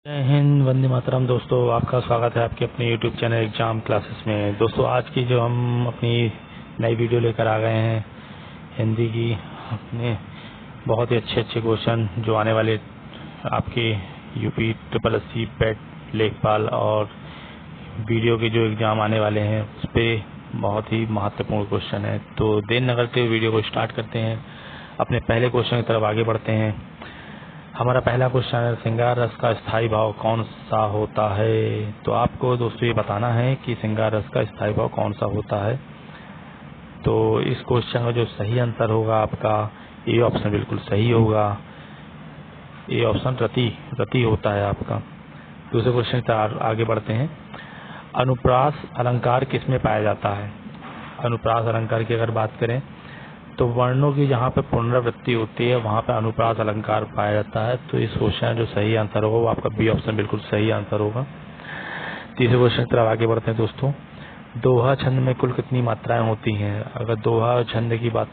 जय हिंद, वंदे मातरम। दोस्तों, आपका स्वागत है आपके अपने YouTube चैनल एग्जाम क्लासेस में। दोस्तों, आज की जो हम अपनी नई वीडियो लेकर आ गए हैं हिंदी की, अपने बहुत ही अच्छे अच्छे क्वेश्चन जो आने वाले आपके यूपी ट्रिपल एससी पेट लेखपाल और वीडियो के जो एग्ज़ाम आने वाले हैं उस पर बहुत ही महत्वपूर्ण क्वेश्चन है। तो देर न करते हुए वीडियो को स्टार्ट करते हैं। अपने पहले क्वेश्चन की तरफ आगे बढ़ते हैं। हमारा पहला क्वेश्चन है, श्रृंगार रस का स्थायी भाव कौन सा होता है। तो आपको दोस्तों ये बताना है कि श्रृंगार रस का स्थायी भाव कौन सा होता है। तो इस क्वेश्चन का जो सही आंसर होगा आपका ए ऑप्शन बिल्कुल सही होगा। ए ऑप्शन रति होता है आपका। दूसरे क्वेश्चन की तरफ आगे बढ़ते हैं। अनुप्रास अलंकार किसमें पाया जाता है। अनुप्रास अलंकार की अगर बात करें तो वर्णों की जहाँ पे पुनरावृत्ति होती है वहाँ पे अनुप्रास अलंकार पाया जाता है। तो इस क्वेश्चन जो सही आंसर होगा वो आपका बी ऑप्शन बिल्कुल सही आंसर होगा। तीसरे क्वेश्चन की तरफ आगे बढ़ते हैं दोस्तों। दोहा छंद में कुल कितनी मात्राएं होती हैं। अगर दोहा छंद की बात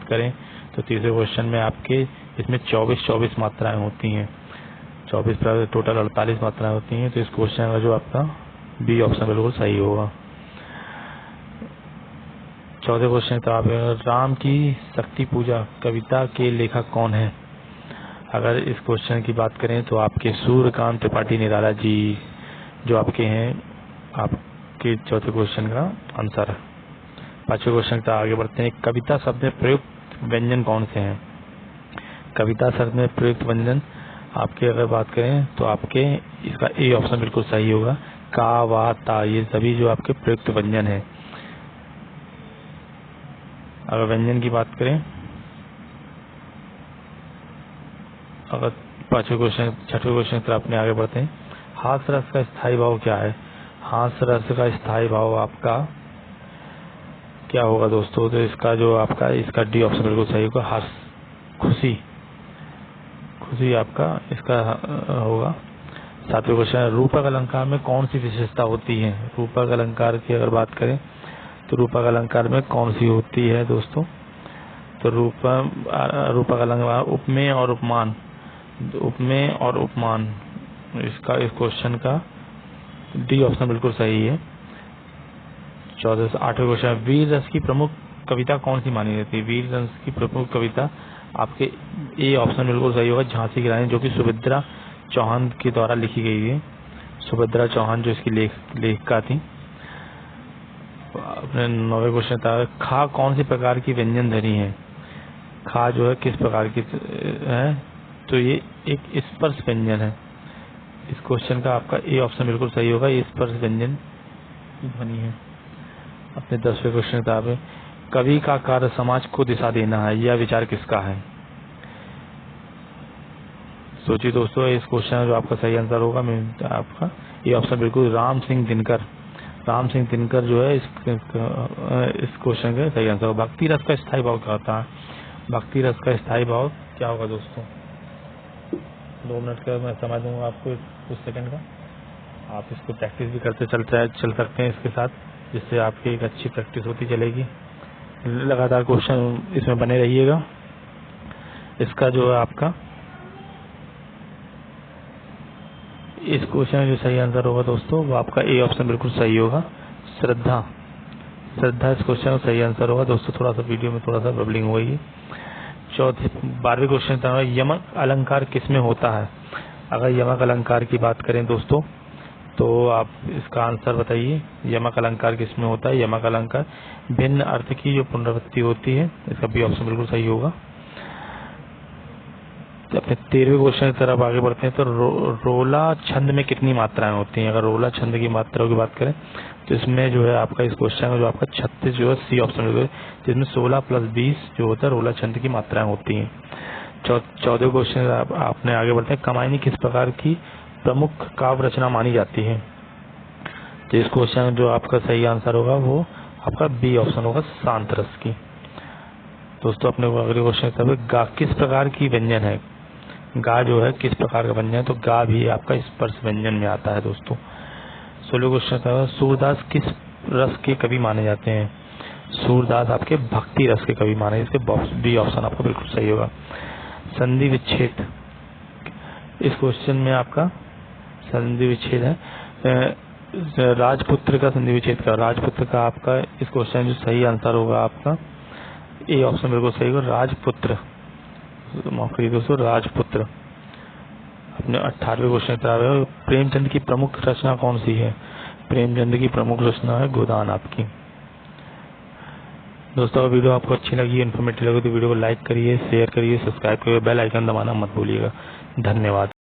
करें तो तीसरे क्वेश्चन में आपके इसमें 24 मात्राएं होती हैं। 24 पर टोटल 48 मात्राएं होती हैं। तो इस क्वेश्चन का जो आपका बी ऑप्शन बिल्कुल सही होगा। चौथे क्वेश्चन तो आप, राम की शक्ति पूजा कविता के लेखक कौन है। अगर इस क्वेश्चन की बात करें तो आपके सूर्यकांत त्रिपाठी निराला जी जो आपके हैं आपके चौथे क्वेश्चन का आंसर है। पांचवें क्वेश्चन तक आगे बढ़ते हैं। कविता शब्द में प्रयुक्त व्यंजन कौन से हैं। कविता शब्द में प्रयुक्त व्यंजन आपके अगर बात करें तो आपके इसका ए ऑप्शन बिल्कुल सही होगा। का, वा, ता ये सभी जो आपके प्रयुक्त व्यंजन है। अगर व्यंजन की बात करें, अगर छठे क्वेश्चन की तरफ अपने आगे बढ़ते हैं। हास्य रस का स्थायी भाव क्या है। हास्य रस का स्थायी भाव आपका क्या होगा दोस्तों। तो इसका जो आपका इसका डी ऑप्शन बिल्कुल सही होगा। हर्ष, खुशी आपका इसका होगा। सातवें क्वेश्चन, रूपक अलंकार में कौन सी विशेषता होती है। रूपक अलंकार की अगर बात करें तो रूपक अलंकार में कौन सी होती है दोस्तों। तो रूपक अलंकार उपमेय और उपमान इसका इस क्वेश्चन का डी ऑप्शन बिल्कुल सही है। 14 से 8वें क्वेश्चन, वीर रस की प्रमुख कविता कौन सी मानी जाती है। वीर रस की प्रमुख कविता आपके ए ऑप्शन बिल्कुल सही होगा। झांसी की रानी, जो कि सुभद्रा चौहान के द्वारा लिखी गई है। सुभद्रा चौहान जो इसकी लेखिका थी। अपने 9वें क्वेश्चन था, खा कौन सी प्रकार की व्यंजन ध्वनि है। खा जो है किस प्रकार की है। तो ये एक स्पर्श व्यंजन है। इस क्वेश्चन का आपका ए ऑप्शन बिल्कुल सही होगा। ये स्पर्श व्यंजन की ध्वनि है। अपने 10वें क्वेश्चन का आप, कवि का कार्य समाज को दिशा देना है, यह विचार किसका है। सोचिए दोस्तों, इस क्वेश्चन जो आपका सही आंसर होगा आपका ये ऑप्शन बिल्कुल राम सिंह दिनकर जो है इस क्वेश्चन का सही आंसर होगा। भक्ति रस का स्थायी भाव क्या होता है। भक्ति रस का स्थायी भाव क्या होगा दोस्तों। 2 मिनट का मैं समय दूंगा आपको, कुछ सेकंड का। आप इसको प्रैक्टिस भी करते चल सकते हैं इसके साथ, जिससे आपकी एक अच्छी प्रैक्टिस होती चलेगी। लगातार क्वेश्चन इसमें बने रहिएगा। इसका जो है आपका इस क्वेश्चन का जो सही आंसर होगा दोस्तों वो आपका ए ऑप्शन बिल्कुल सही होगा। श्रद्धा इस क्वेश्चन का सही आंसर होगा। दोस्तों, थोड़ा सा वीडियो में थोड़ा सा बबलिंग हो गई। 12वें क्वेश्चन था, यमक अलंकार किसमें होता है। अगर यमक अलंकार की बात करें दोस्तों तो आप इसका आंसर बताइए। यमक अलंकार किसमें होता है। यमक अलंकार भिन्न अर्थ की जो पुनरावृत्ति होती है। इसका बी ऑप्शन बिल्कुल सही होगा। तो अपने 13वें क्वेश्चन की तरफ आगे बढ़ते हैं। तो रोला छंद में कितनी मात्राएं होती हैं। अगर रोला छंद की मात्राओं की बात करें तो इसमें जो है आपका इस क्वेश्चन में जो आपका 36 जो है सी ऑप्शन होगा, जिसमें 16 + 20 जो होता है रोला छंद की मात्राएं होती हैं। 14वें क्वेश्चन आपने आगे बढ़ते हैं। कामायनी किस प्रकार की प्रमुख काव्य रचना मानी जाती है। तो इस क्वेश्चन में जो आपका सही आंसर होगा वो आपका बी ऑप्शन होगा, शांत रस की। दोस्तों, अपने अगले क्वेश्चन, गा किस प्रकार की व्यंजन है। गा जो है किस प्रकार का व्यंजन है। तो गा भी आपका स्पर्श व्यंजन में आता है दोस्तों। 16वां क्वेश्चन था, सूरदास किस रस के कवि माने जाते हैं। सूरदास आपके भक्ति रस के कवि माने। इसके बी ऑप्शन आपका बिल्कुल सही होगा। संधि विच्छेद इस क्वेश्चन में आपका संधि विच्छेद है राजपुत्र का संधि विच्छेद का। राजपुत्र का आपका इस क्वेश्चन जो सही आंसर होगा आपका ए ऑप्शन बिल्कुल सही होगा, राजपुत्र। माफ करिए दोस्तों, राजपुत्र। अपने 18वें क्वेश्चन की तरफ। प्रेमचंद की प्रमुख रचना कौन सी है? प्रेमचंद की प्रमुख रचना है गोदान आपकी। दोस्तों अगर वीडियो आपको अच्छी लगी, इन्फॉर्मेटिव लगी तो वीडियो को लाइक करिए, शेयर करिए, सब्सक्राइब करिए, बेल आइकन दबाना मत भूलिएगा। धन्यवाद।